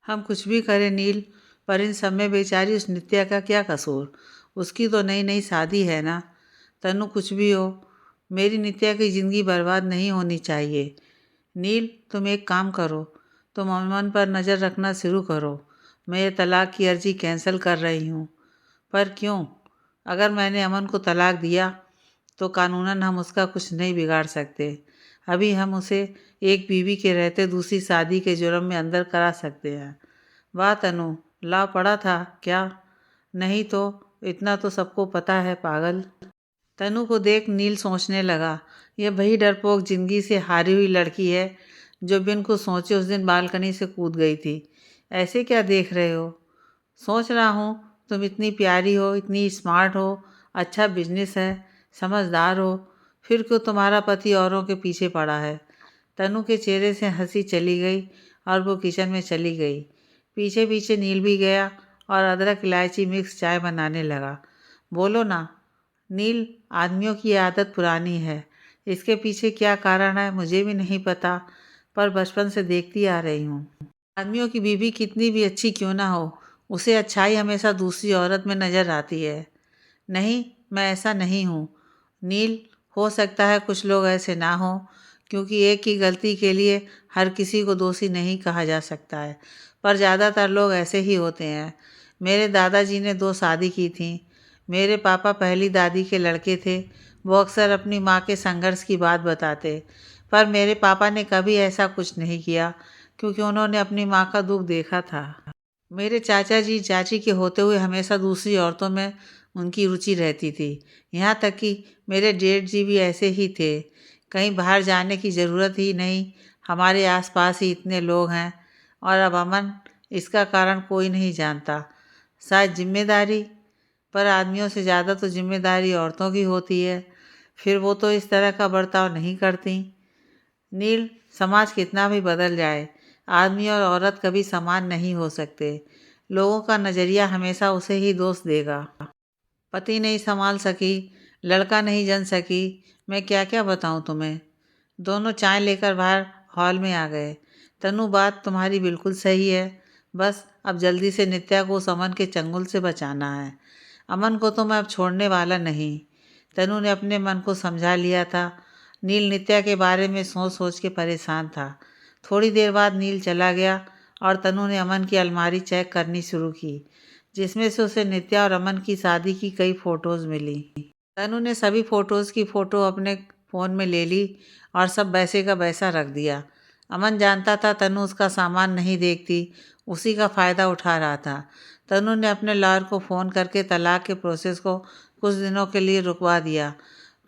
हम कुछ भी करें नील, पर इन सब में बेचारी उस नित्या का क्या कसूर। उसकी तो नई नई शादी है ना। तनु कुछ भी हो, मेरी नित्या की ज़िंदगी बर्बाद नहीं होनी चाहिए। नील, तुम एक काम करो, तुम अमन पर नज़र रखना शुरू करो। मैं ये तलाक की अर्जी कैंसिल कर रही हूँ। पर क्यों? अगर मैंने अमन को तलाक दिया तो कानूनन हम उसका कुछ नहीं बिगाड़ सकते। अभी हम उसे एक बीवी के रहते दूसरी शादी के जुर्म में अंदर करा सकते हैं। वाह तनु, लाभ पड़ा था क्या? नहीं तो इतना तो सबको पता है पागल। तनु को देख नील सोचने लगा, यह वही डरपोक जिंदगी से हारी हुई लड़की है जो बिन कुछ सोचे उस दिन बालकनी से कूद गई थी। ऐसे क्या देख रहे हो? सोच रहा हूँ तुम इतनी प्यारी हो, इतनी स्मार्ट हो, अच्छा बिजनेस है, समझदार हो, फिर क्यों तुम्हारा पति औरों के पीछे पड़ा है? तनु के चेहरे से हंसी चली गई और वो किचन में चली गई। पीछे पीछे नील भी गया और अदरक इलायची मिक्स चाय बनाने लगा। बोलो ना नील, आदमियों की आदत पुरानी है। इसके पीछे क्या कारण है मुझे भी नहीं पता, पर बचपन से देखती आ रही हूँ। आदमियों की बीवी कितनी भी अच्छी क्यों ना हो, उसे अच्छाई हमेशा दूसरी औरत में नज़र आती है। नहीं, मैं ऐसा नहीं हूँ नील। हो सकता है कुछ लोग ऐसे ना हों, क्योंकि एक की गलती के लिए हर किसी को दोषी नहीं कहा जा सकता है, पर ज़्यादातर लोग ऐसे ही होते हैं। मेरे दादाजी ने 2 शादी की थी। मेरे पापा पहली दादी के लड़के थे। वो अक्सर अपनी माँ के संघर्ष की बात बताते, पर मेरे पापा ने कभी ऐसा कुछ नहीं किया, क्योंकि उन्होंने अपनी माँ का दुख देखा था। मेरे चाचा जी चाची के होते हुए हमेशा दूसरी औरतों में उनकी रुचि रहती थी। यहाँ तक कि मेरे जेठ जी भी ऐसे ही थे। कहीं बाहर जाने की ज़रूरत ही नहीं, हमारे आसपास ही इतने लोग हैं। और अब अमन, इसका कारण कोई नहीं जानता। शायद जिम्मेदारी, पर आदमियों से ज़्यादा तो जिम्मेदारी औरतों की होती है। फिर वो तो इस तरह का बर्ताव नहीं करती। नील, समाज कितना भी बदल जाए, आदमी और औरत कभी समान नहीं हो सकते। लोगों का नज़रिया हमेशा उसे ही दोष देगा। पति नहीं संभाल सकी, लड़का नहीं जन सकी, मैं क्या क्या बताऊं तुम्हें। दोनों चाय लेकर बाहर हॉल में आ गए। तनु, बात तुम्हारी बिल्कुल सही है। बस अब जल्दी से नित्या को उस अमन के चंगुल से बचाना है। अमन को तो मैं अब छोड़ने वाला नहीं। तनु ने अपने मन को समझा लिया था। नील नित्या के बारे में सोच सोच के परेशान था। थोड़ी देर बाद नील चला गया और तनु ने अमन की अलमारी चेक करनी शुरू की, जिसमें से उसे नित्या और अमन की शादी की कई फ़ोटोज़ मिली। तनु ने सभी फ़ोटोज़ की फ़ोटो अपने फ़ोन में ले ली और सब वैसे का वैसा रख दिया। अमन जानता था तनु उसका सामान नहीं देखती, उसी का फ़ायदा उठा रहा था। तनु ने अपने लॉयर को फ़ोन करके तलाक के प्रोसेस को कुछ दिनों के लिए रुकवा दिया,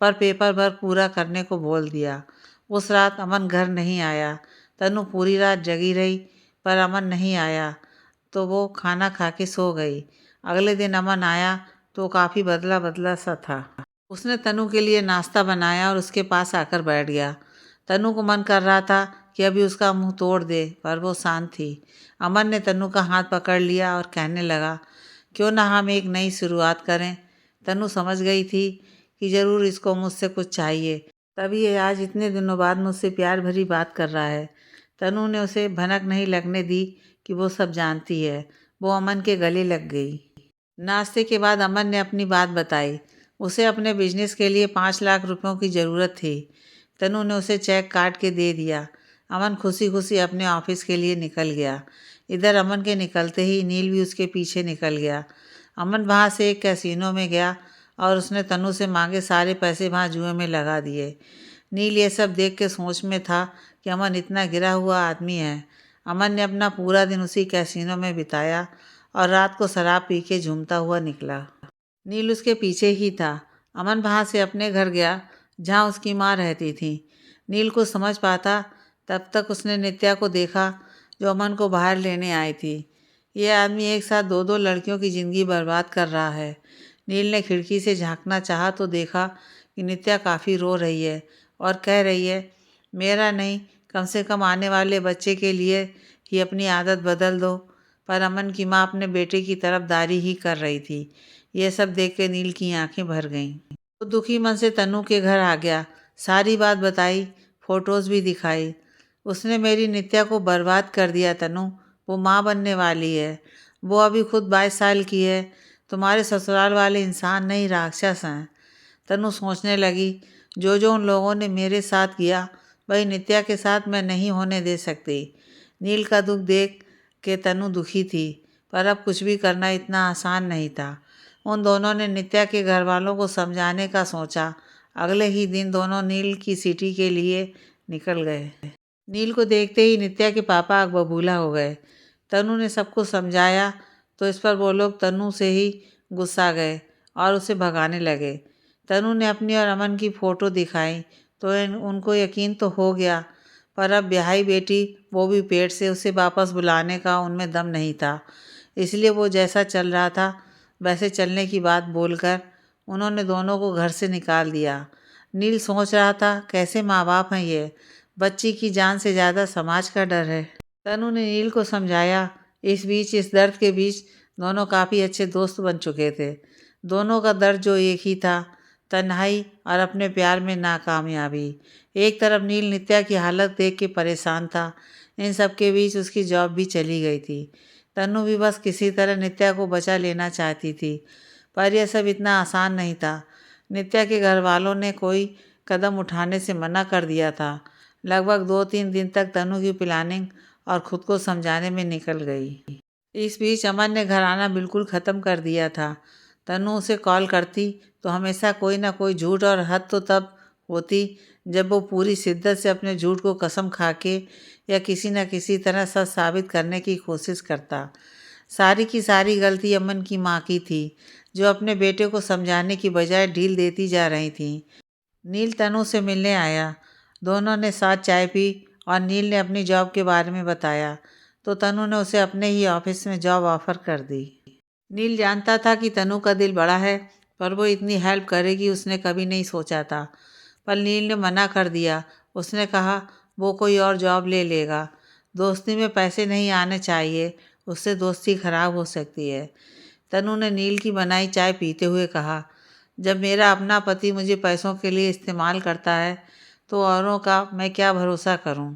पर पेपर वर्क पूरा करने को बोल दिया। उस रात अमन घर नहीं आया। तनु पूरी रात जगी रही, पर अमन नहीं आया, तो वो खाना खा के सो गई। अगले दिन अमन आया तो काफ़ी बदला बदला सा था। उसने तनु के लिए नाश्ता बनाया और उसके पास आकर बैठ गया। तनु को मन कर रहा था कि अभी उसका मुंह तोड़ दे, पर वो शांत थी। अमन ने तनु का हाथ पकड़ लिया और कहने लगा, क्यों ना हम एक नई शुरुआत करें। तनु समझ गई थी कि ज़रूर इसको मुझसे कुछ चाहिए, तभी ये आज इतने दिनों बाद मुझसे प्यार भरी बात कर रहा है। तनु ने उसे भनक नहीं लगने दी कि वो सब जानती है। वो अमन के गले लग गई। नाश्ते के बाद अमन ने अपनी बात बताई। उसे अपने बिजनेस के लिए 5 लाख रुपयों की ज़रूरत थी। तनु ने उसे चेक काट के दे दिया। अमन खुशी खुशी अपने ऑफिस के लिए निकल गया। इधर अमन के निकलते ही नील भी उसके पीछे निकल गया। अमन वहाँ से एक कैसीनो में गया और उसने तनु से मांगे सारे पैसे वहाँ जुए में लगा दिए। नील ये सब देख के सोच में था कि अमन इतना गिरा हुआ आदमी है। अमन ने अपना पूरा दिन उसी कैसीनो में बिताया और रात को शराब पी के झूमता हुआ निकला। नील उसके पीछे ही था। अमन वहाँ से अपने घर गया, जहाँ उसकी माँ रहती थी। नील को समझ पाता तब तक उसने नित्या को देखा, जो अमन को बाहर लेने आई थी। ये आदमी एक साथ 2-2 लड़कियों की ज़िंदगी बर्बाद कर रहा है। नील ने खिड़की से झांकना चाहा तो देखा कि नित्या काफ़ी रो रही है और कह रही है, मेरा नहीं, कम से कम आने वाले बच्चे के लिए ही अपनी आदत बदल दो। पर अमन की माँ अपने बेटे की तरफदारी ही कर रही थी। यह सब देख के नील की आंखें भर गईं। वो दुखी मन से तनु के घर आ गया, सारी बात बताई, फोटोज़ भी दिखाई। उसने मेरी नित्या को बर्बाद कर दिया तनु, वो माँ बनने वाली है। वो अभी खुद 22 साल की है। तुम्हारे ससुराल वाले इंसान नहीं, राक्षस हैं। तनु सोचने लगी, जो जो उन लोगों ने मेरे साथ किया वही नित्या के साथ मैं नहीं होने दे सकती। नील का दुख देख के तनु दुखी थी, पर अब कुछ भी करना इतना आसान नहीं था। उन दोनों ने नित्या के घर वालों को समझाने का सोचा। अगले ही दिन दोनों नील की सिटी के लिए निकल गए। नील को देखते ही नित्या के पापा आग बबूला हो गए। तनु ने सबको समझाया तो इस पर वो लोग तनु से ही गुस्सा गए और उसे भगाने लगे। तनु ने अपनी और अमन की फ़ोटो दिखाई तो उनको यकीन तो हो गया, पर अब ब्याही बेटी, वो भी पेट से, उसे वापस बुलाने का उनमें दम नहीं था। इसलिए वो जैसा चल रहा था वैसे चलने की बात बोलकर उन्होंने दोनों को घर से निकाल दिया। नील सोच रहा था, कैसे माँ बाप हैं ये, बच्ची की जान से ज़्यादा समाज का डर है। तनु ने नील को समझाया। इस दर्द के बीच दोनों काफ़ी अच्छे दोस्त बन चुके थे। दोनों का दर्द जो एक ही था, तन्हाई और अपने प्यार में नाकामयाबी। एक तरफ नील नित्या की हालत देख के परेशान था, इन सब के बीच उसकी जॉब भी चली गई थी। तनु भी बस किसी तरह नित्या को बचा लेना चाहती थी, पर यह सब इतना आसान नहीं था। नित्या के घर वालों ने कोई कदम उठाने से मना कर दिया था। लगभग 2-3 दिन तक तनु की प्लानिंग और ख़ुद को समझाने में निकल गई। इस बीच अमन ने घर आना बिल्कुल ख़त्म कर दिया था। तनु उसे कॉल करती तो हमेशा कोई ना कोई झूठ, और हद तो तब होती जब वो पूरी शिद्दत से अपने झूठ को कसम खा के या किसी न किसी तरह सच साबित करने की कोशिश करता। सारी की सारी गलती अमन की माँ की थी, जो अपने बेटे को समझाने की बजाय ढील देती जा रही थी। नील तनु से मिलने आया। दोनों ने साथ चाय पी और नील ने अपनी जॉब के बारे में बताया तो तनु ने उसे अपने ही ऑफिस में जॉब ऑफर कर दी। नील जानता था कि तनु का दिल बड़ा है, पर वो इतनी हेल्प करेगी उसने कभी नहीं सोचा था। पर नील ने मना कर दिया। उसने कहा वो कोई और जॉब ले लेगा। दोस्ती में पैसे नहीं आने चाहिए, उससे दोस्ती खराब हो सकती है। तनु ने नील की बनाई चाय पीते हुए कहा, जब मेरा अपना पति मुझे पैसों के लिए इस्तेमाल करता है तो औरों का मैं क्या भरोसा करूं।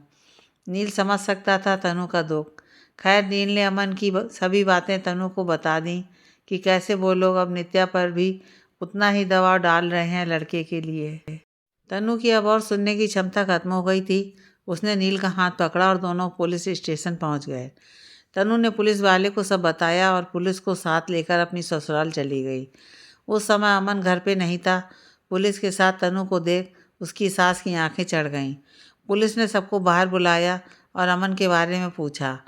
नील समझ सकता था तनु का दुख। खैर, नील ने अमन की सभी बातें तनु को बता दी कि कैसे वो लोग अब नित्या पर भी उतना ही दबाव डाल रहे हैं लड़के के लिए। तनु की अब और सुनने की क्षमता खत्म हो गई थी। उसने नील का हाथ पकड़ा और दोनों पुलिस स्टेशन पहुंच गए। तनु ने पुलिस वाले को सब बताया और पुलिस को साथ लेकर अपनी ससुराल चली गई। उस समय अमन घर पे नहीं था। पुलिस के साथ तनु को देख उसकी सास की आंखें चढ़ गईं। पुलिस ने सबको बाहर बुलाया और अमन के बारे में पूछा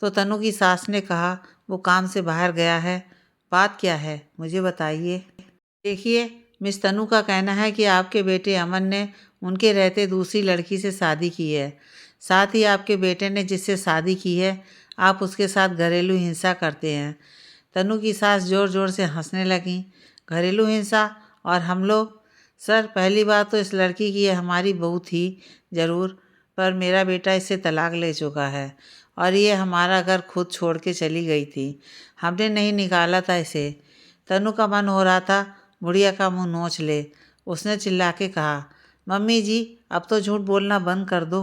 तो तनु की सास ने कहा, वो काम से बाहर गया है। बात क्या है, मुझे बताइए। देखिए, मिस तनु का कहना है कि आपके बेटे अमन ने उनके रहते दूसरी लड़की से शादी की है। साथ ही आपके बेटे ने जिससे शादी की है, आप उसके साथ घरेलू हिंसा करते हैं। तनु की सास ज़ोर ज़ोर से हंसने लगीं। घरेलू हिंसा और हम लोग? सर, पहली बात तो इस लड़की की हमारी बहू थी ज़रूर, पर मेरा बेटा इससे तलाक ले चुका है और ये हमारा घर खुद छोड़ के चली गई थी। हमने नहीं निकाला था इसे। तनु का मन हो रहा था बुढ़िया का मुंह नोच ले। उसने चिल्ला के कहा, मम्मी जी, अब तो झूठ बोलना बंद कर दो।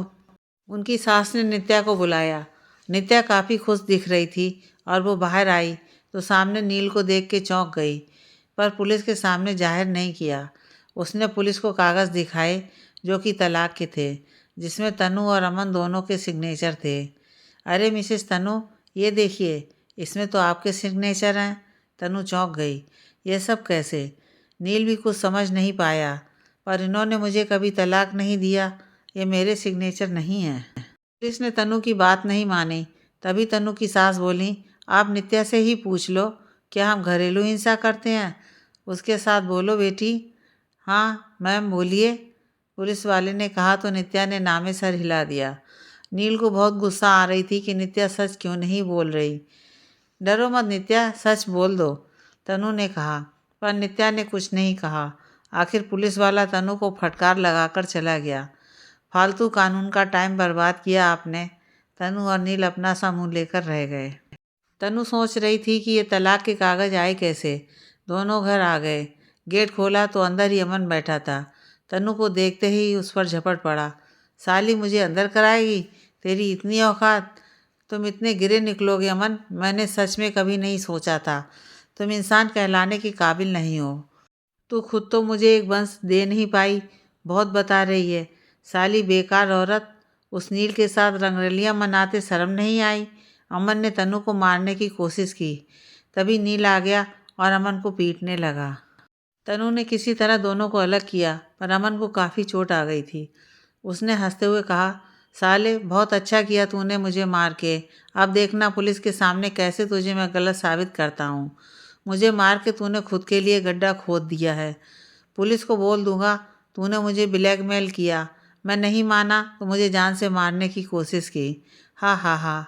उनकी सास ने नित्या को बुलाया। नित्या काफ़ी खुश दिख रही थी और वो बाहर आई तो सामने नील को देख के चौंक गई, पर पुलिस के सामने जाहिर नहीं किया। उसने पुलिस को कागज़ दिखाए जो कि तलाक के थे, जिसमें तनु और अमन दोनों के सिग्नेचर थे। अरे मिसेस तनु, ये देखिए, इसमें तो आपके सिग्नेचर हैं। तनु चौंक गई। यह सब कैसे? नील भी कुछ समझ नहीं पाया। पर इन्होंने मुझे कभी तलाक नहीं दिया, ये मेरे सिग्नेचर नहीं हैं। पुलिस ने तनु की बात नहीं मानी। तभी तनु की सास बोली, आप नित्या से ही पूछ लो, क्या हम घरेलू हिंसा करते हैं? उसके साथ बोलो बेटी। हाँ मैम, बोलिए, पुलिस वाले ने कहा तो नित्या ने नामे सर हिला दिया। नील को बहुत गुस्सा आ रही थी कि नित्या सच क्यों नहीं बोल रही। डरो मत नित्या, सच बोल दो, तनु ने कहा। पर नित्या ने कुछ नहीं कहा। आखिर पुलिस वाला तनु को फटकार लगाकर चला गया। फालतू कानून का टाइम बर्बाद किया आपने। तनु और नील अपना सा मुँह लेकर रह गए। तनु सोच रही थी कि ये तलाक के कागज़ आए कैसे। दोनों घर आ गए। गेट खोला तो अंदर ही अमन बैठा था। तनु को देखते ही उस पर झपट पड़ा। साली, मुझे अंदर कराएगी? तेरी इतनी औकात? तुम इतने गिरे निकलोगे अमन, मैंने सच में कभी नहीं सोचा था। तुम इंसान कहलाने की काबिल नहीं हो। तू खुद तो मुझे एक वंश दे नहीं पाई, बहुत बता रही है। साली बेकार औरत, उस नील के साथ रंगरलियां मनाते शर्म नहीं आई। अमन ने तनु को मारने की कोशिश की, तभी नील आ गया और अमन को पीटने लगा। तनु ने किसी तरह दोनों को अलग किया, पर अमन को काफ़ी चोट आ गई थी। उसने हंसते हुए कहा, साले बहुत अच्छा किया तूने मुझे मार के। अब देखना पुलिस के सामने कैसे तुझे मैं गलत साबित करता हूँ। मुझे मार के तूने खुद के लिए गड्ढा खोद दिया है। पुलिस को बोल दूंगा तूने मुझे ब्लैकमेल किया। मैं नहीं माना तो मुझे जान से मारने की कोशिश की। हा हा हा।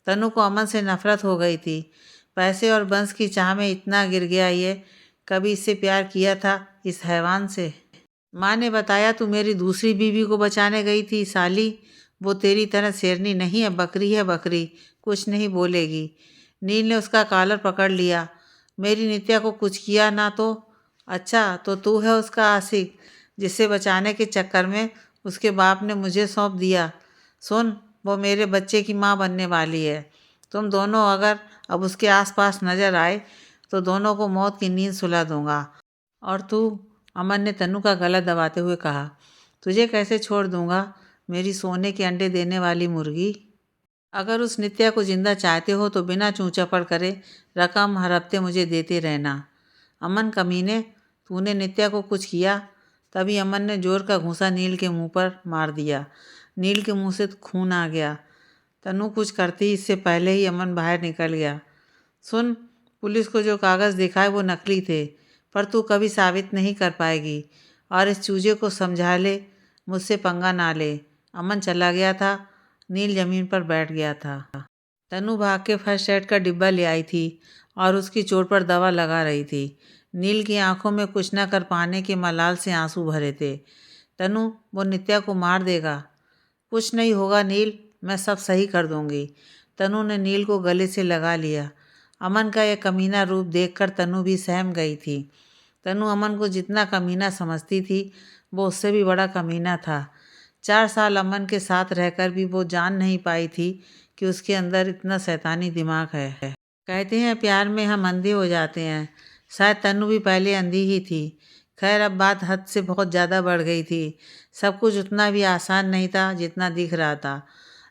तनु को अमन से नफरत हो गई थी। पैसे और वंश की चाह में इतना गिर गया ये। कभी इससे प्यार किया था, इस हैवान से? माँ ने बताया तू मेरी दूसरी बीवी को बचाने गई थी साली। वो तेरी तरह शेरनी नहीं है, बकरी है बकरी, कुछ नहीं बोलेगी। नील ने उसका कॉलर पकड़ लिया। मेरी नित्या को कुछ किया ना तो? अच्छा तो तू है उसका आशिक, जिसे बचाने के चक्कर में उसके बाप ने मुझे सौंप दिया। सुन, वो मेरे बच्चे की माँ बनने वाली है। तुम दोनों अगर अब उसके आसपास नजर आए तो दोनों को मौत की नींद सुला दूंगा। और तू? अमन ने तनु का गला दबाते हुए कहा, तुझे कैसे छोड़ दूंगा, मेरी सोने के अंडे देने वाली मुर्गी। अगर उस नित्या को जिंदा चाहते हो तो बिना चूं चपड़ करे रकम हर हफ्ते मुझे देते रहना। अमन कमीने, तूने नित्या को कुछ किया? तभी अमन ने जोर का घूंसा नील के मुंह पर मार दिया। नील के मुंह से खून आ गया। तनु कुछ करती इससे पहले ही अमन बाहर निकल गया। सुन, पुलिस को जो कागज़ दिखाए वो नकली थे, पर तू कभी साबित नहीं कर पाएगी। और इस चूजे को समझा ले, मुझसे पंगा ना ले। अमन चला गया था। नील जमीन पर बैठ गया था। तनु भाग के फर्स्ट एड का डिब्बा ले आई थी और उसकी चोट पर दवा लगा रही थी। नील की आंखों में कुछ न कर पाने के मलाल से आंसू भरे थे। तनु, वो नित्या को मार देगा। कुछ नहीं होगा नील, मैं सब सही कर दूंगी। तनु ने नील को गले से लगा लिया। अमन का यह कमीना रूप देखकर तनु भी सहम गई थी। तनु अमन को जितना कमीना समझती थी, वो उससे भी बड़ा कमीना था। 4 साल अमन के साथ रहकर भी वो जान नहीं पाई थी कि उसके अंदर इतना शैतानी दिमाग है। कहते हैं प्यार में हम अंधे हो जाते हैं। शायद तनु भी पहले अंधी ही थी। खैर अब बात हद से बहुत ज़्यादा बढ़ गई थी। सब कुछ उतना भी आसान नहीं था जितना दिख रहा था।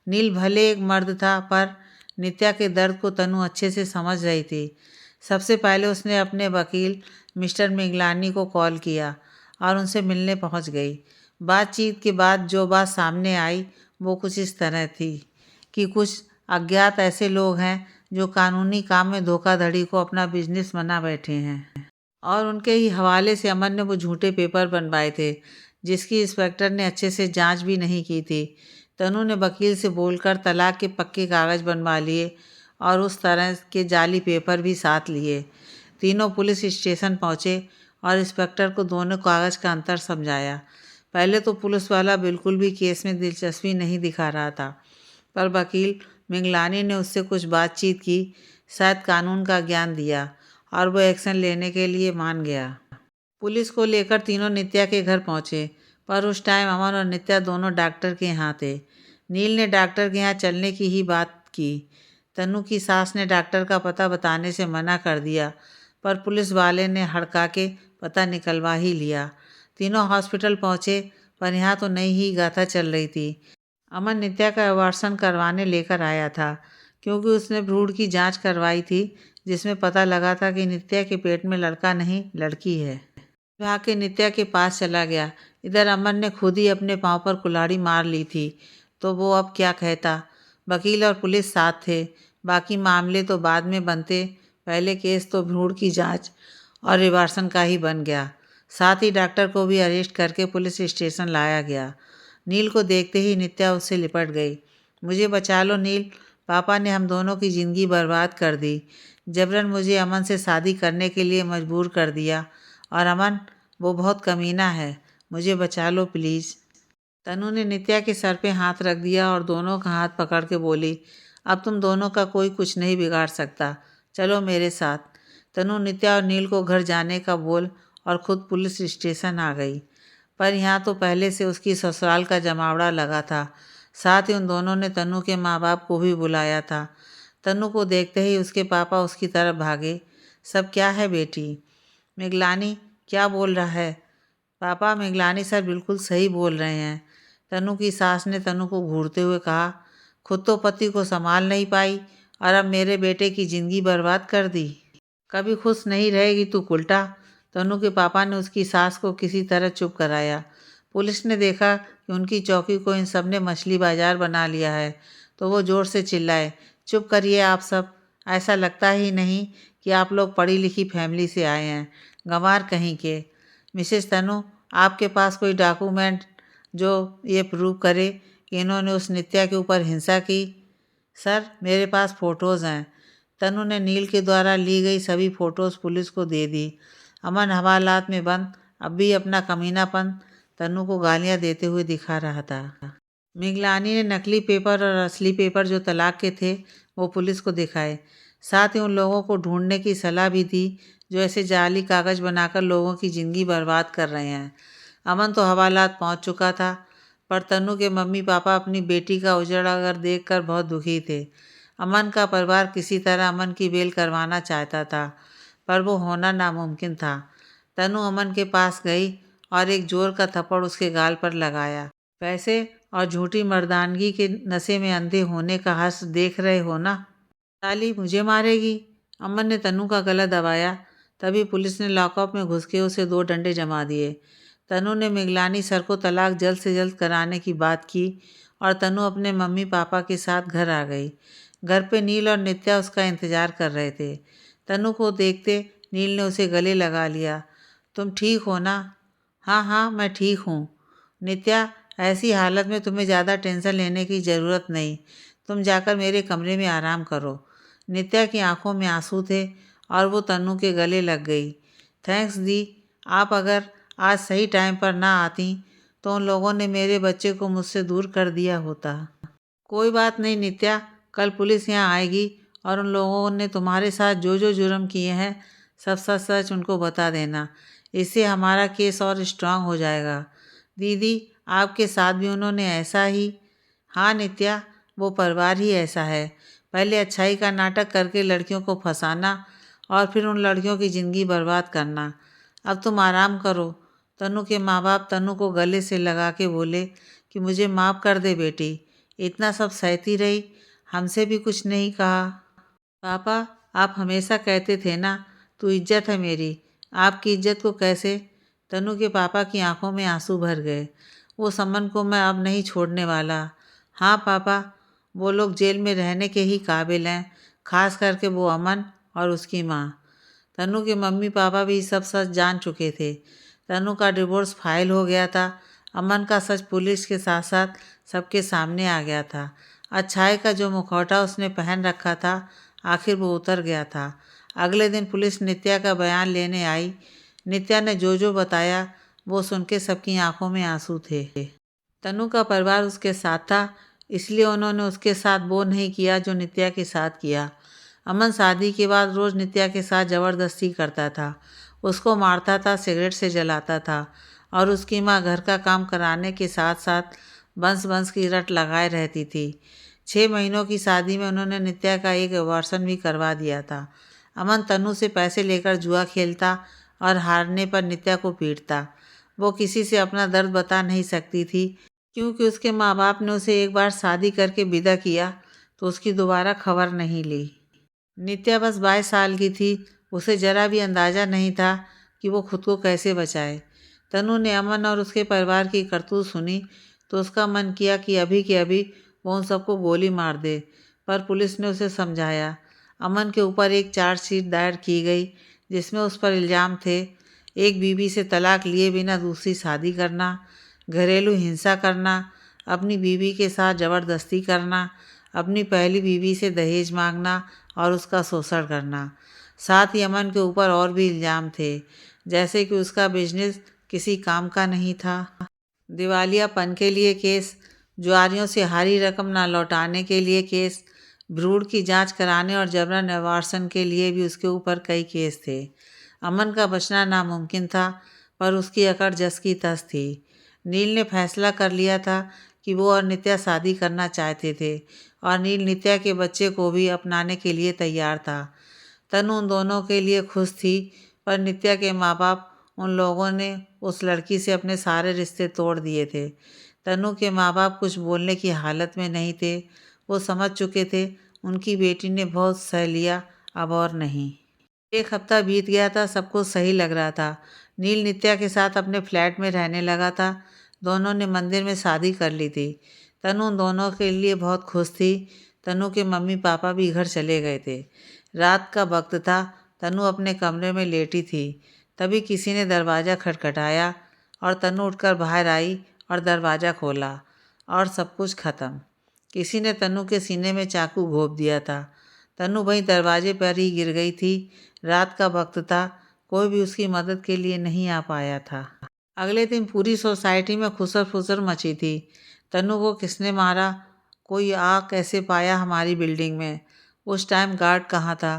नील भले एक मर्द था, पर नित्या के दर्द को तनु अच्छे से समझ रही थी। सबसे पहले उसने अपने वकील मिस्टर मिगलानी को कॉल किया और उनसे मिलने पहुंच गई। बातचीत के बाद जो बात सामने आई वो कुछ इस तरह थी कि कुछ अज्ञात ऐसे लोग हैं जो कानूनी काम में धोखाधड़ी को अपना बिजनेस बना बैठे हैं, और उनके ही हवाले से अमन ने वो झूठे पेपर बनवाए थे जिसकी इंस्पेक्टर ने अच्छे से जांच भी नहीं की थी। तनु ने वकील से बोलकर तलाक के पक्के कागज़ बनवा लिए और उस तरह के जाली पेपर भी साथ लिए। तीनों पुलिस स्टेशन पहुँचे और इंस्पेक्टर को दोनों कागज़ का अंतर समझाया। पहले तो पुलिस वाला बिल्कुल भी केस में दिलचस्पी नहीं दिखा रहा था, पर वकील मिगलानी ने उससे कुछ बातचीत की, शायद कानून का ज्ञान दिया और वो एक्शन लेने के लिए मान गया। पुलिस को लेकर तीनों नित्या के घर पहुंचे, पर उस टाइम अमन और नित्या दोनों डॉक्टर के यहाँ थे। नील ने डॉक्टर के यहाँ चलने की ही बात की। तनु की सास ने डॉक्टर का पता बताने से मना कर दिया, पर पुलिस वाले ने हड़का के पता निकलवा ही लिया। तीनों हॉस्पिटल पहुँचे, पर यहाँ तो नई ही गाथा चल रही थी। अमन नित्या का अबॉर्शन करवाने लेकर आया था, क्योंकि उसने भ्रूण की जांच करवाई थी जिसमें पता लगा था कि नित्या के पेट में लड़का नहीं लड़की है। भाग के नित्या के पास चला गया। इधर अमन ने खुद ही अपने पाँव पर कुल्हाड़ी मार ली थी, तो वो अब क्या कहता। वकील और पुलिस साथ थे, बाकी मामले तो बाद में बनते। पहले केस तो भ्रूण की जांच और अबॉर्शन का ही बन गया। साथ ही डॉक्टर को भी अरेस्ट करके पुलिस स्टेशन लाया गया। नील को देखते ही नित्या उससे लिपट गई। मुझे बचा लो नील, पापा ने हम दोनों की ज़िंदगी बर्बाद कर दी। जबरन मुझे अमन से शादी करने के लिए मजबूर कर दिया। और अमन, वो बहुत कमीना है, मुझे बचा लो प्लीज़। तनु ने नित्या के सर पे हाथ रख दिया और दोनों का हाथ पकड़ के बोली, अब तुम दोनों का कोई कुछ नहीं बिगाड़ सकता, चलो मेरे साथ। तनु नित्या और नील को घर जाने का बोल और ख़ुद पुलिस स्टेशन आ गई। पर यहाँ तो पहले से उसकी ससुराल का जमावड़ा लगा था। साथ ही उन दोनों ने तनु के माँ बाप को भी बुलाया था। तनु को देखते ही उसके पापा उसकी तरफ भागे। सब क्या है बेटी? मिगलानी क्या बोल रहा है? पापा, मिगलानी सर बिल्कुल सही बोल रहे हैं। तनु की सास ने तनु को घूरते हुए कहा। खुद तो पति को संभाल नहीं पाई और अब मेरे बेटे की ज़िंदगी बर्बाद कर दी। कभी खुश नहीं रहेगी तू उल्टा। तनु के पापा ने उसकी सास को किसी तरह चुप कराया। पुलिस ने देखा कि उनकी चौकी को इन सब ने मछली बाजार बना लिया है तो वो ज़ोर से चिल्लाए, चुप करिए आप सब। ऐसा लगता ही नहीं कि आप लोग पढ़ी लिखी फैमिली से आए हैं, गंवार कहीं के। मिसेस तनु, आपके पास कोई डॉक्यूमेंट जो ये प्रूव करे कि इन्होंने उस नित्या के ऊपर हिंसा की? सर, मेरे पास फ़ोटोज़ हैं। तनु ने नील के द्वारा ली गई सभी फ़ोटोज़ पुलिस को दे दी। अमन हवालात में बंद अब भी अपना कमीनापन तनु को गालियां देते हुए दिखा रहा था। मिगलानी ने नकली पेपर और असली पेपर जो तलाक के थे वो पुलिस को दिखाए। साथ ही उन लोगों को ढूंढने की सलाह भी दी जो ऐसे जाली कागज़ बनाकर लोगों की ज़िंदगी बर्बाद कर रहे हैं। अमन तो हवालात पहुंच चुका था, पर तनु के मम्मी पापा अपनी बेटी का उजड़ा घर देखकर बहुत दुखी थे। अमन का परिवार किसी तरह अमन की बेल करवाना चाहता था, पर वो होना नामुमकिन था। तनु अमन के पास गई और एक जोर का थप्पड़ उसके गाल पर लगाया। पैसे और झूठी मर्दानगी के नशे में अंधे होने का हर्ष देख रहे हो ना? साली मुझे मारेगी? अमन ने तनु का गला दबाया। तभी पुलिस ने लॉकअप में घुस के उसे 2 डंडे जमा दिए। तनु ने मिगलानी सर को तलाक जल्द से जल्द कराने की बात की और तनु अपने मम्मी पापा के साथ घर आ गई। घर पे नील और नित्या उसका इंतज़ार कर रहे थे। तनु को देखते नील ने उसे गले लगा लिया। तुम ठीक हो ना? हाँ हाँ, मैं ठीक हूँ। नित्या, ऐसी हालत में तुम्हें ज़्यादा टेंशन लेने की ज़रूरत नहीं। तुम जाकर मेरे कमरे में आराम करो। नित्या की आंखों में आंसू थे और वो तनु के गले लग गई। थैंक्स दी, आप अगर आज सही टाइम पर ना आती तो उन लोगों ने मेरे बच्चे को मुझसे दूर कर दिया होता। कोई बात नहीं नित्या, कल पुलिस यहाँ आएगी और उन लोगों ने तुम्हारे साथ जो जो जुर्म किए हैं सब सच सच उनको बता देना। इससे हमारा केस और स्ट्रांग हो जाएगा। दीदी, आपके साथ भी उन्होंने ऐसा ही? हाँ नित्या, वो परिवार ही ऐसा है। पहले अच्छाई का नाटक करके लड़कियों को फंसाना और फिर उन लड़कियों की ज़िंदगी बर्बाद करना। अब तुम आराम करो। तनु के माँ बाप तनु को गले से लगा के बोले कि मुझे माफ़ कर दे बेटी, इतना सब सहती रही, हमसे भी कुछ नहीं कहा। पापा, आप हमेशा कहते थे ना, तू इज्जत है मेरी, आपकी इज्जत को कैसे? तनु के पापा की आंखों में आंसू भर गए। वो समन को मैं अब नहीं छोड़ने वाला। हाँ पापा, वो लोग जेल में रहने के ही काबिल हैं, खास करके वो अमन और उसकी माँ। तनु के मम्मी पापा भी सब सच जान चुके थे। तनु का डिवोर्स फाइल हो गया था। अमन का सच पुलिस के साथ साथ सबके सामने आ गया था। अच्छाई का जो मुखौटा उसने पहन रखा था आखिर वो उतर गया था। अगले दिन पुलिस नित्या का बयान लेने आई। नित्या ने जो जो बताया वो सुन के सबकी आंखों में आंसू थे। तनु का परिवार उसके साथ था, इसलिए उन्होंने उसके साथ वो नहीं किया जो नित्या के साथ किया। अमन शादी के बाद रोज़ नित्या के साथ ज़बरदस्ती करता था, उसको मारता था, सिगरेट से जलाता था और उसकी माँ घर का काम कराने के साथ साथ बंस बंस की रट लगाए रहती थी। 6 महीनों की शादी में उन्होंने नित्या का एक अबॉर्शन भी करवा दिया था। अमन तनु से पैसे लेकर जुआ खेलता और हारने पर नित्या को पीटता। वो किसी से अपना दर्द बता नहीं सकती थी क्योंकि उसके माँ बाप ने उसे एक बार शादी करके विदा किया तो उसकी दोबारा खबर नहीं ली। नित्या बस 22 साल की थी, उसे ज़रा भी अंदाज़ा नहीं था कि वो खुद को कैसे बचाए। तनु ने अमन और उसके परिवार की करतूत सुनी तो उसका मन किया कि अभी के अभी वो उन सबको गोली मार दे, पर पुलिस ने उसे समझाया। अमन के ऊपर एक चार्जशीट दायर की गई जिसमें उस पर इल्ज़ाम थे एक बीवी से तलाक लिए बिना दूसरी शादी करना, घरेलू हिंसा करना, अपनी बीवी के साथ ज़बरदस्ती करना, अपनी पहली बीवी से दहेज मांगना और उसका शोषण करना। साथ ही अमन के ऊपर और भी इल्ज़ाम थे, जैसे कि उसका बिजनेस किसी काम का नहीं था, दिवालियापन के लिए केस, जुआरियों से हारी रकम ना लौटाने के लिए केस, भ्रूण की जांच कराने और जबरन अबॉर्शन के लिए भी उसके ऊपर कई केस थे। अमन का बचना नामुमकिन था, पर उसकी अकड़ जस की तस थी। नील ने फैसला कर लिया था कि वो और नित्या शादी करना चाहते थे और नील नित्या के बच्चे को भी अपनाने के लिए तैयार था। तनु उन दोनों के लिए खुश थी, पर नित्या के माँ बाप उन लोगों ने उस लड़की से अपने सारे रिश्ते तोड़ दिए थे। तनु के माँ बाप कुछ बोलने की हालत में नहीं थे। वो समझ चुके थे उनकी बेटी ने बहुत सह लिया, अब और नहीं। एक हफ्ता बीत गया था, सब कुछ सही लग रहा था। नील नित्या के साथ अपने फ्लैट में रहने लगा था। दोनों ने मंदिर में शादी कर ली थी। तनु उन दोनों के लिए बहुत खुश थी। तनु के मम्मी पापा भी घर चले गए थे। रात का वक्त था। तनु अपने कमरे में लेटी थी। तभी किसी ने दरवाज़ा खटखटाया और तनु उठकर बाहर आई और दरवाज़ा खोला और सब कुछ खत्म। किसी ने तनु के सीने में चाकू घोंप दिया था। तनु वहीं दरवाजे पर ही गिर गई थी। रात का वक्त था, कोई भी उसकी मदद के लिए नहीं आ पाया था। अगले दिन पूरी सोसाइटी में खुसर फुसर मची थी। तनु को किसने मारा, कोई आ कैसे पाया हमारी बिल्डिंग में, उस टाइम गार्ड कहाँ था।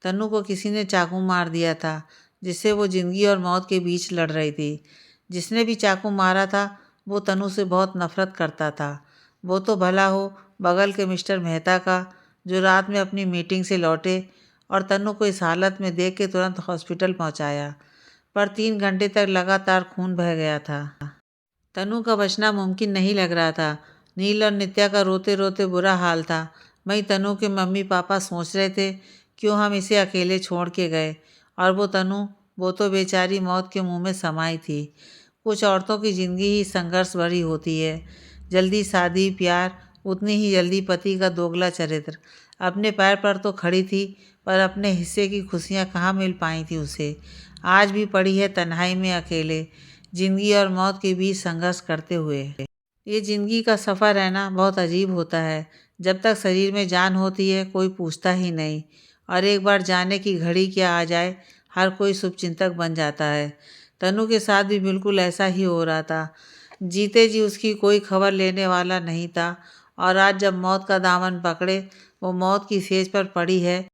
तनु को किसी ने चाकू मार दिया था, जिससे वो ज़िंदगी और मौत के बीच लड़ रही थी। जिसने भी चाकू मारा था वो तनु से बहुत नफरत करता था। वो तो भला हो बगल के मिस्टर मेहता का, जो रात में अपनी मीटिंग से लौटे और तनु को इस हालत में देख के तुरंत हॉस्पिटल पहुंचाया, पर 3 घंटे तक लगातार खून बह गया था। तनु का बचना मुमकिन नहीं लग रहा था। नील और नित्या का रोते रोते बुरा हाल था। वहीं तनु के मम्मी पापा सोच रहे थे क्यों हम इसे अकेले छोड़ के गए, और वो तनु, वो तो बेचारी मौत के मुंह में समाई थी। कुछ औरतों की ज़िंदगी ही संघर्ष भरी होती है। जल्दी शादी, प्यार, उतनी ही जल्दी पति का दोगला चरित्र। अपने पैर पर तो खड़ी थी, पर अपने हिस्से की खुशियाँ कहाँ मिल पाई थी उसे। आज भी पड़ी है तन्हाई में अकेले, ज़िंदगी और मौत के बीच संघर्ष करते हुए। ये ज़िंदगी का सफ़र है ना, बहुत अजीब होता है। जब तक शरीर में जान होती है कोई पूछता ही नहीं, और एक बार जाने की घड़ी क्या आ जाए, हर कोई शुभचिंतक बन जाता है। तनु के साथ भी बिल्कुल ऐसा ही हो रहा था। जीते जी उसकी कोई खबर लेने वाला नहीं था, और आज जब मौत का दामन पकड़े, वो मौत की सेज पर पड़ी है,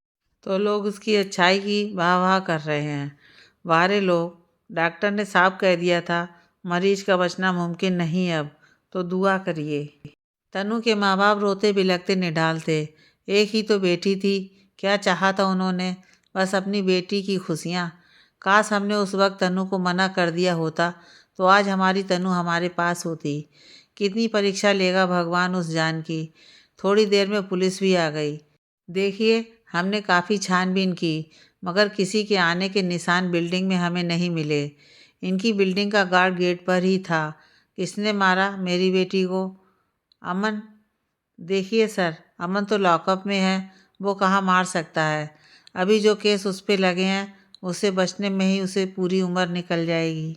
तो लोग उसकी अच्छाई की वाह वाह कर रहे हैं। वारे लोग, डॉक्टर ने साफ कह दिया था मरीज का बचना मुमकिन नहीं अब, तो दुआ करिए। तनु के माँ बाप रोते बिलखते निढाल थे। एक ही तो बेटी थी, क्या चाहा था उन्होंने, बस अपनी बेटी की खुशियाँ। काश हमने उस वक्त तनु को मना कर दिया होता, तो आज हमारी तनु हमारे पास होती। कितनी परीक्षा लेगा भगवान उस जान की। थोड़ी देर में पुलिस भी आ गई। देखिए, हमने काफ़ी छानबीन की, मगर किसी के आने के निशान बिल्डिंग में हमें नहीं मिले। इनकी बिल्डिंग का गार्ड गेट पर ही था। किसने मारा मेरी बेटी को? अमन? देखिए सर, अमन तो लॉकअप में है, वो कहाँ मार सकता है। अभी जो केस उस पे लगे हैं, उससे बचने में ही उसे पूरी उम्र निकल जाएगी।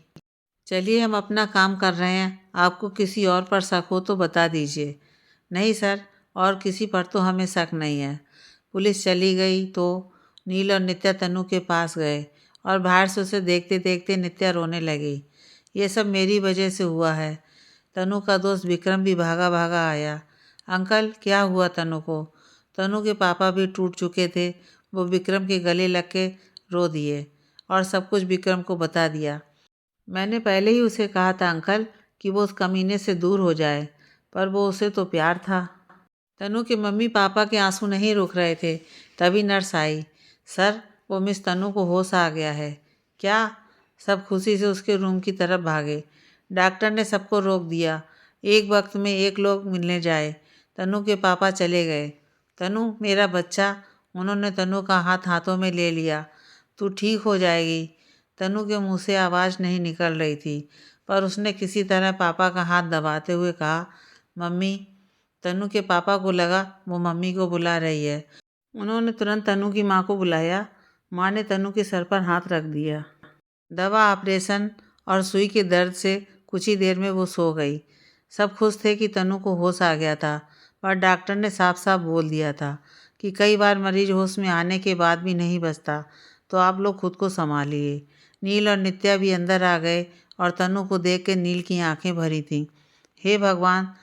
चलिए, हम अपना काम कर रहे हैं, आपको किसी और पर शक हो तो बता दीजिए। नहीं सर, और किसी पर तो हमें शक नहीं है। पुलिस चली गई तो नील और नित्या तनु के पास गए, और बाहर से उसे देखते देखते नित्या रोने लगी। ये सब मेरी वजह से हुआ है। तनु का दोस्त विक्रम भी भागा भागा आया। अंकल, क्या हुआ तनु को? तनु के पापा भी टूट चुके थे। वो विक्रम के गले लग के रो दिए और सब कुछ विक्रम को बता दिया। मैंने पहले ही उसे कहा था अंकल कि वो उस कमीने से दूर हो जाए, पर वो उसे तो प्यार था। तनु के मम्मी पापा के आंसू नहीं रुक रहे थे। तभी नर्स आई। सर, वो मिस तनु को होश आ गया है। क्या? सब खुशी से उसके रूम की तरफ भागे। डॉक्टर ने सबको रोक दिया। एक वक्त में एक लोग मिलने जाए। तनु के पापा चले गए। तनु, मेरा बच्चा। उन्होंने तनु का हाथ हाथों में ले लिया। तू ठीक हो जाएगी। तनु के मुंह से आवाज़ नहीं निकल रही थी, पर उसने किसी तरह पापा का हाथ दबाते हुए कहा, मम्मी। तनु के पापा को लगा वो मम्मी को बुला रही है। उन्होंने तुरंत तनु की माँ को बुलाया। माँ ने तनु के सर पर हाथ रख दिया। दवा, ऑपरेशन और सुई के दर्द से कुछ ही देर में वो सो गई। सब खुश थे कि तनु को होश आ गया था, पर डॉक्टर ने साफ साफ बोल दिया था कि कई बार मरीज होश में आने के बाद भी नहीं बचता, तो आप लोग खुद को संभालिए। नील और नित्या भी अंदर आ गए, और तनु को देख के नील की आंखें भरी थीं। हे भगवान,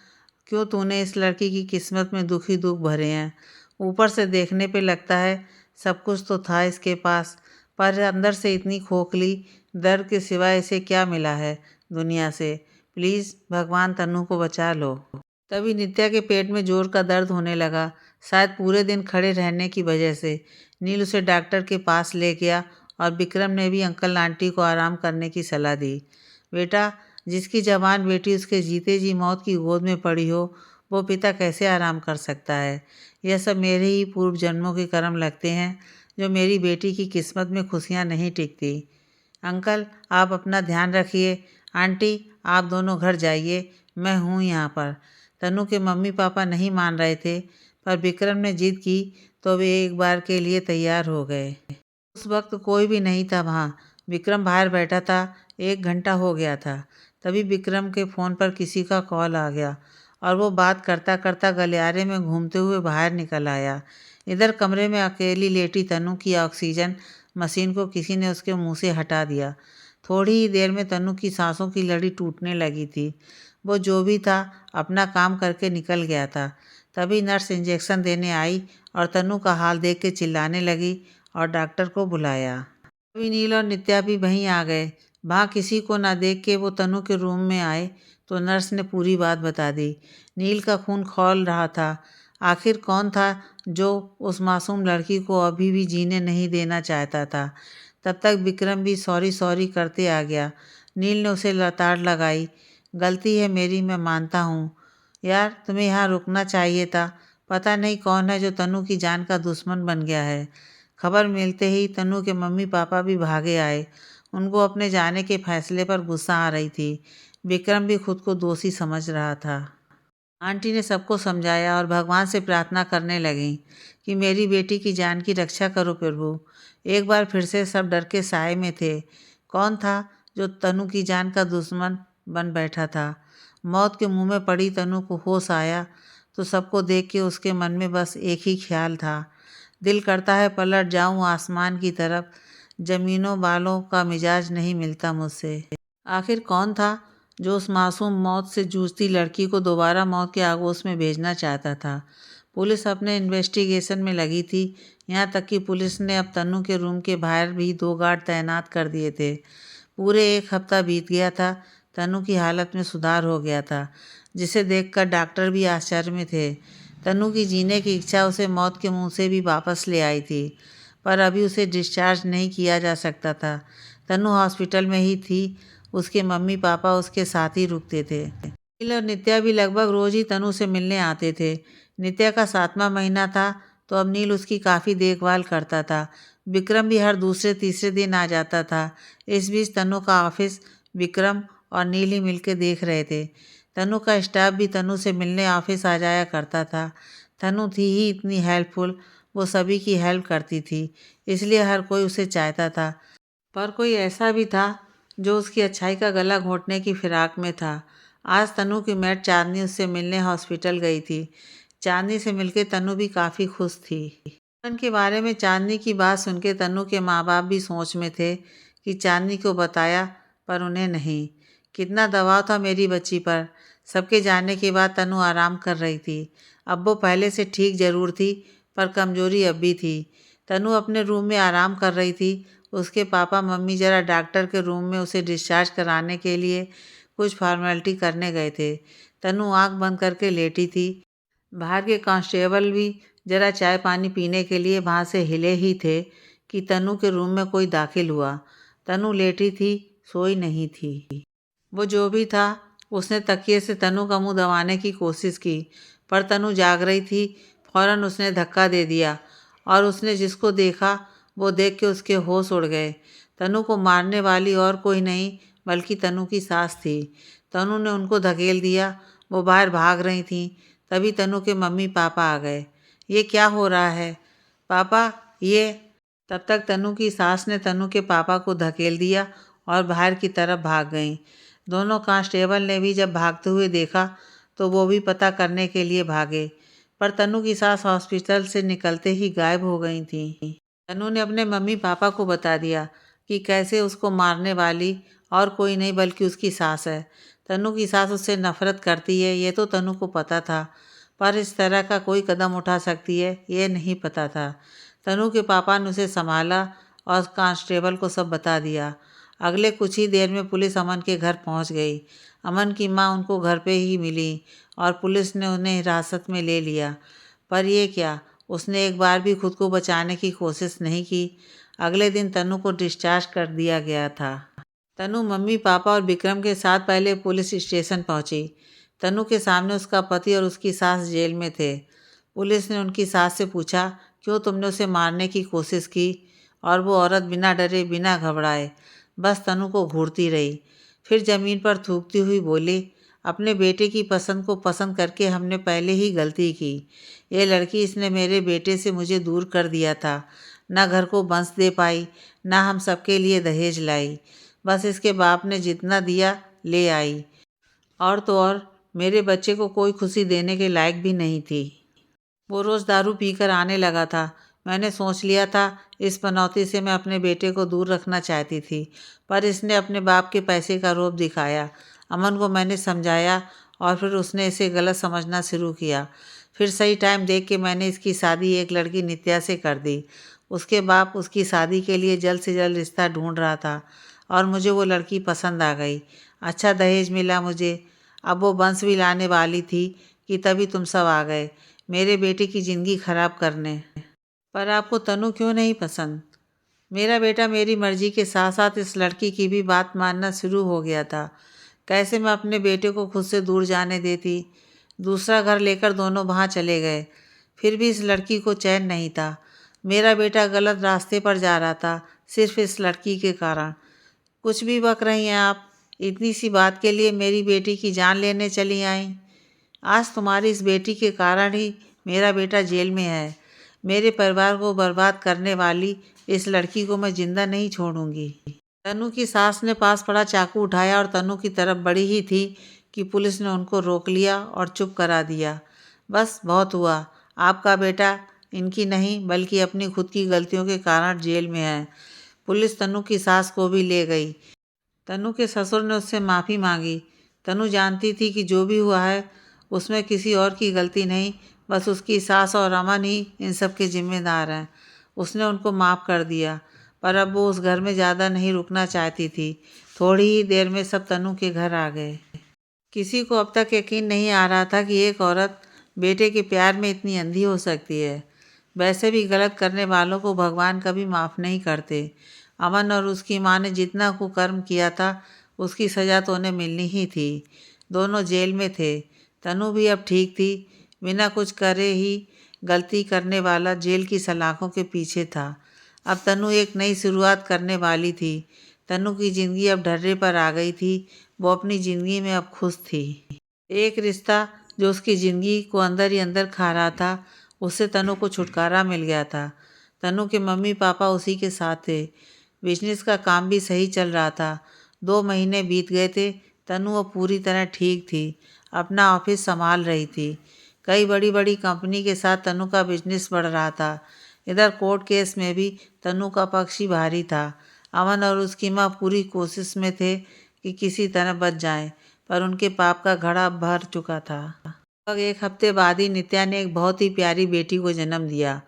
क्यों तूने इस लड़की की किस्मत में दुख ही दुख भरे हैं। ऊपर से देखने पे लगता है सब कुछ तो था इसके पास, पर अंदर से इतनी खोखली, दर्द के सिवाय इसे क्या मिला है दुनिया से। प्लीज़ भगवान, तनु को बचा लो। तभी नित्या के पेट में जोर का दर्द होने लगा, शायद पूरे दिन खड़े रहने की वजह से। नील उसे डॉक्टर के पास ले गया और विक्रम ने भी अंकल आंटी को आराम करने की सलाह दी। बेटा, जिसकी जवान बेटी उसके जीते जी मौत की गोद में पड़ी हो, वो पिता कैसे आराम कर सकता है? यह सब मेरे ही पूर्व जन्मों के कर्म लगते हैं, जो मेरी बेटी की किस्मत में खुशियाँ नहीं टिकती। अंकल, आप अपना ध्यान रखिए। आंटी, आप दोनों घर जाइए, मैं हूँ यहाँ पर। तनु के मम्मी पापा नहीं मान रहे थे, पर विक्रम ने जिद की तो वे एक बार के लिए तैयार हो गए। उस वक्त कोई भी नहीं था वहाँ। विक्रम बाहर बैठा था। 1 घंटा हो गया था। तभी विक्रम के फ़ोन पर किसी का कॉल आ गया और वो बात करता करता गलियारे में घूमते हुए बाहर निकल आया। इधर कमरे में अकेली लेटी तनु की ऑक्सीजन मशीन को किसी ने उसके मुंह से हटा दिया। थोड़ी ही देर में तनु की सांसों की लड़ी टूटने लगी थी। वो जो भी था अपना काम करके निकल गया था। तभी नर्स इंजेक्शन देने आई और तनु का हाल देख के चिल्लाने लगी और डॉक्टर को बुलाया। तभी नील और नित्या भी वहीं आ गए। वहाँ किसी को ना देख के वो तनु के रूम में आए तो नर्स ने पूरी बात बता दी। नील का खून खौल रहा था। आखिर कौन था जो उस मासूम लड़की को अभी भी जीने नहीं देना चाहता था? तब तक विक्रम भी सॉरी सॉरी करते आ गया। नील ने उसे लताड़ लगाई। गलती है मेरी, मैं मानता हूँ। यार, तुम्हें यहाँ रुकना चाहिए था। पता नहीं कौन है जो तनु की जान का दुश्मन बन गया है। खबर मिलते ही तनु के मम्मी पापा भी भागे आए। उनको अपने जाने के फैसले पर गुस्सा आ रही थी। विक्रम भी खुद को दोषी समझ रहा था। आंटी ने सबको समझाया और भगवान से प्रार्थना करने लगी कि मेरी बेटी की जान की रक्षा करो प्रभु। एक बार फिर से सब डर के साए में थे। कौन था जो तनु की जान का दुश्मन बन बैठा था? मौत के मुंह में पड़ी तनु को होश आया तो सबको देख के उसके मन में बस एक ही ख्याल था, दिल करता है पलट जाऊं आसमान की तरफ, जमीनों बालों का मिजाज नहीं मिलता मुझसे। आखिर कौन था जो उस मासूम मौत से जूझती लड़की को दोबारा मौत के आगोश में भेजना चाहता था? पुलिस अपने इन्वेस्टिगेशन में लगी थी। यहाँ तक कि पुलिस ने अब तनु के रूम के बाहर भी 2 गार्ड तैनात कर दिए थे। पूरे 1 हफ्ता बीत गया था। तनु की हालत में सुधार हो गया था, जिसे देखकर डॉक्टर भी आश्चर्य में थे। तनु की जीने की इच्छा उसे मौत के मुंह से भी वापस ले आई थी, पर अभी उसे डिस्चार्ज नहीं किया जा सकता था। तनु हॉस्पिटल में ही थी। उसके मम्मी पापा उसके साथ ही रुकते थे। नील और नित्या भी लगभग रोज ही तनु से मिलने आते थे। नित्या का 7वां महीना था तो अब नील उसकी काफ़ी देखभाल करता था। विक्रम भी हर दूसरे तीसरे दिन आ जाता था। इस बीच तनु का ऑफिस विक्रम और नील ही मिलकर देख रहे थे। तनु का स्टाफ भी तनु से मिलने ऑफिस आ जाया करता था। तनु थी ही इतनी हेल्पफुल, वो सभी की हेल्प करती थी, इसलिए हर कोई उसे चाहता था। पर कोई ऐसा भी था जो उसकी अच्छाई का गला घोंटने की फिराक में था। आज तनु की मेट चांदनी उससे मिलने हॉस्पिटल गई थी। चांदनी से मिलकर तनु भी काफ़ी खुश थी। करण के बारे में चांदनी की बात सुनकर तनु के माँ बाप भी सोच में थे कि चांदनी को बताया, पर उन्हें नहीं। कितना दबाव था मेरी बच्ची पर। सबके जाने के बाद तनु आराम कर रही थी। अब वो पहले से ठीक जरूर थी, पर कमजोरी अब भी थी। तनु अपने रूम में आराम कर रही थी। उसके पापा मम्मी ज़रा डॉक्टर के रूम में उसे डिस्चार्ज कराने के लिए कुछ फॉर्मेलिटी करने गए थे। तनु आंख बंद करके लेटी थी। बाहर के कांस्टेबल भी ज़रा चाय पानी पीने के लिए वहाँ से हिले ही थे कि तनु के रूम में कोई दाखिल हुआ। तनु लेटी थी, सोई नहीं थी। वो जो भी था, उसने तकिए से तनु का मुंह दबाने की कोशिश की, पर तनु जाग रही थी। फौरन उसने धक्का दे दिया और उसने जिसको देखा वो देख के उसके होश उड़ गए। तनु को मारने वाली और कोई नहीं बल्कि तनु की सास थी। तनु ने उनको धकेल दिया। वो बाहर भाग रही थीं। तभी तनु के मम्मी पापा आ गए। ये क्या हो रहा है पापा, ये? तब तक तनु की सास ने तनु के पापा को धकेल दिया और बाहर की तरफ भाग गईं। दोनों कांस्टेबल ने भी जब भागते हुए देखा तो वो भी पता करने के लिए भागे, पर तनु की सास हॉस्पिटल से निकलते ही गायब हो गई थी। तनु ने अपने मम्मी पापा को बता दिया कि कैसे उसको मारने वाली और कोई नहीं बल्कि उसकी सास है। तनु की सास उससे नफरत करती है, ये तो तनु को पता था, पर इस तरह का कोई कदम उठा सकती है ये नहीं पता था। तनु के पापा ने उसे संभाला और कांस्टेबल को सब बता दिया। अगले कुछ ही देर में पुलिस अमन के घर पहुंच गई। अमन की माँ उनको घर पे ही मिली और पुलिस ने उन्हें हिरासत में ले लिया। पर ये क्या, उसने एक बार भी खुद को बचाने की कोशिश नहीं की। अगले दिन तनु को डिस्चार्ज कर दिया गया था। तनु मम्मी पापा और विक्रम के साथ पहले पुलिस स्टेशन पहुंची। तनु के सामने उसका पति और उसकी सास जेल में थे। पुलिस ने उनकी सास से पूछा, क्यों तुमने उसे मारने की कोशिश की? और वो औरत बिना डरे बिना घबराए बस तनु को घूरती रही। फिर ज़मीन पर थूकती हुई बोली, अपने बेटे की पसंद को पसंद करके हमने पहले ही गलती की। ये लड़की, इसने मेरे बेटे से मुझे दूर कर दिया था। ना घर को बंस दे पाई, ना हम सबके लिए दहेज लाई। बस इसके बाप ने जितना दिया ले आई। और तो और मेरे बच्चे को कोई खुशी देने के लायक भी नहीं थी। वो रोज़ दारू पीकर आने लगा था। मैंने सोच लिया था इस पनौती से मैं अपने बेटे को दूर रखना चाहती थी, पर इसने अपने बाप के पैसे का रौब दिखाया। अमन को मैंने समझाया और फिर उसने इसे गलत समझना शुरू किया। फिर सही टाइम देख के मैंने इसकी शादी एक लड़की नित्या से कर दी। उसके बाप उसकी शादी के लिए जल्द से जल्द रिश्ता ढूंढ रहा था और मुझे वो लड़की पसंद आ गई। अच्छा दहेज मिला मुझे। अब वो बंस भी लाने वाली थी कि तभी तुम सब आ गए मेरे बेटे की ज़िंदगी ख़राब करने। पर आपको तनु क्यों नहीं पसंद? मेरा बेटा मेरी मर्ज़ी के साथ साथ इस लड़की की भी बात मानना शुरू हो गया था। कैसे मैं अपने बेटे को खुद से दूर जाने देती? दूसरा घर लेकर दोनों वहाँ चले गए। फिर भी इस लड़की को चैन नहीं था। मेरा बेटा गलत रास्ते पर जा रहा था, सिर्फ इस लड़की के कारण। कुछ भी बक रही हैं आप? इतनी सी बात के लिए मेरी बेटी की जान लेने चली आईं। आज तुम्हारी इस बेटी के कारण ही मेरा बेटा जेल में है। मेरे परिवार को बर्बाद करने वाली इस लड़की को मैं जिंदा नहीं छोड़ूंगी। तनु की सास ने पास पड़ा चाकू उठाया और तनु की तरफ बढ़ी ही थी कि पुलिस ने उनको रोक लिया और चुप करा दिया। बस बहुत हुआ। आपका बेटा इनकी नहीं बल्कि अपनी खुद की गलतियों के कारण जेल में है। पुलिस तनु की सास को भी ले गई। तनु के ससुर ने उससे माफ़ी मांगी। तनु जानती थी कि जो भी हुआ है उसमें किसी और की गलती नहीं, बस उसकी सास और अमन ही इन सब के जिम्मेदार हैं। उसने उनको माफ़ कर दिया, पर अब वो उस घर में ज़्यादा नहीं रुकना चाहती थी। थोड़ी ही देर में सब तनु के घर आ गए। किसी को अब तक यकीन नहीं आ रहा था कि एक औरत बेटे के प्यार में इतनी अंधी हो सकती है। वैसे भी गलत करने वालों को भगवान कभी माफ़ नहीं करते। अमन और उसकी माँ ने जितना कुकर्म किया था उसकी सज़ा तो उन्हें मिलनी ही थी। दोनों जेल में थे। तनु भी अब ठीक थी। बिना कुछ करे ही गलती करने वाला जेल की सलाखों के पीछे था। अब तनु एक नई शुरुआत करने वाली थी। तनु की ज़िंदगी अब ढर्रे पर आ गई थी। वो अपनी ज़िंदगी में अब खुश थी। एक रिश्ता जो उसकी ज़िंदगी को अंदर ही अंदर खा रहा था, उससे तनु को छुटकारा मिल गया था। तनु के मम्मी पापा उसी के साथ थे। बिजनेस का काम भी सही चल रहा था। 2 महीने बीत गए थे। तनु अब पूरी तरह ठीक थी। अपना ऑफिस संभाल रही थी। कई बड़ी बड़ी कंपनी के साथ तनु का बिजनेस बढ़ रहा था। इधर कोर्ट केस में भी तनु का पक्ष ही भारी था। अमन और उसकी माँ पूरी कोशिश में थे कि किसी तरह बच जाएं, पर उनके पाप का घड़ा भर चुका था। लगभग 1 हफ्ते बाद ही नित्या ने एक बहुत ही प्यारी बेटी को जन्म दिया।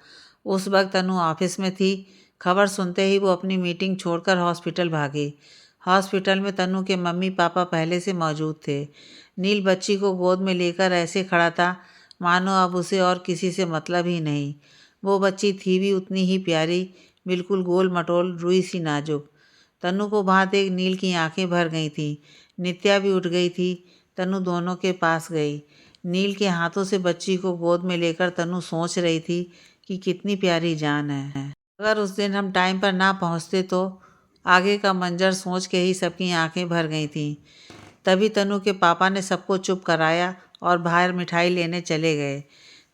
उस वक्त तनु ऑफिस में थी। खबर सुनते ही वो अपनी मीटिंग छोड़कर हॉस्पिटल भागी। हॉस्पिटल में तनु के मम्मी पापा पहले से मौजूद थे। नील बच्ची को गोद में लेकर ऐसे खड़ा था मानो अब उसे और किसी से मतलब ही नहीं। वो बच्ची थी भी उतनी ही प्यारी, बिल्कुल गोल मटोल, रुई सी नाजुक। तनु को वहाँ देख नील की आंखें भर गई थीं। नित्या भी उठ गई थी। तनु दोनों के पास गई। नील के हाथों से बच्ची को गोद में लेकर तनु सोच रही थी कि कितनी प्यारी जान है। अगर उस दिन हम टाइम पर ना पहुँचते तो। आगे का मंजर सोच के ही सबकी आंखें भर गई थीं। तभी तनु के पापा ने सबको चुप कराया और बाहर मिठाई लेने चले गए।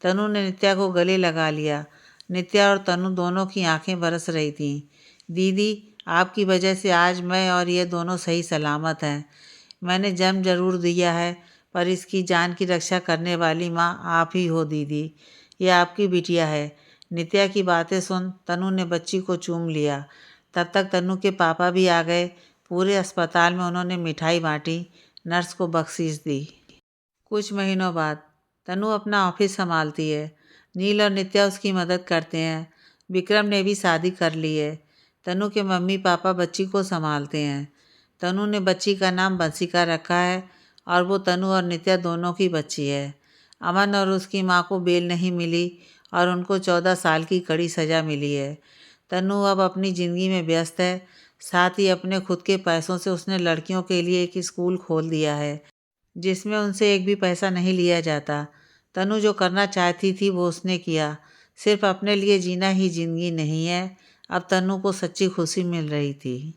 तनु ने नित्या को गले लगा लिया। नित्या और तनु दोनों की आंखें बरस रही थीं। दीदी, आपकी वजह से आज मैं और ये दोनों सही सलामत हैं। मैंने जन्म जरूर दिया है, पर इसकी जान की रक्षा करने वाली माँ आप ही हो दीदी। ये आपकी बिटिया है। नित्या की बातें सुन तनु ने बच्ची को चूम लिया। तब तक तनु के पापा भी आ गए। पूरे अस्पताल में उन्होंने मिठाई बांटी, नर्स को बख्शीश दी। कुछ महीनों बाद तनु अपना ऑफिस संभालती है। नील और नित्या उसकी मदद करते हैं। विक्रम ने भी शादी कर ली है। तनु के मम्मी पापा बच्ची को संभालते हैं। तनु ने बच्ची का नाम बंसिका रखा है और वो तनु और नित्या दोनों की बच्ची है। अमन और उसकी माँ को बेल नहीं मिली और उनको 14 साल की कड़ी सज़ा मिली है। तनु अब अपनी ज़िंदगी में व्यस्त है। साथ ही अपने खुद के पैसों से उसने लड़कियों के लिए एक स्कूल खोल दिया है जिसमें उनसे एक भी पैसा नहीं लिया जाता। तनु जो करना चाहती थी वो उसने किया। सिर्फ अपने लिए जीना ही ज़िंदगी नहीं है। अब तनु को सच्ची खुशी मिल रही थी।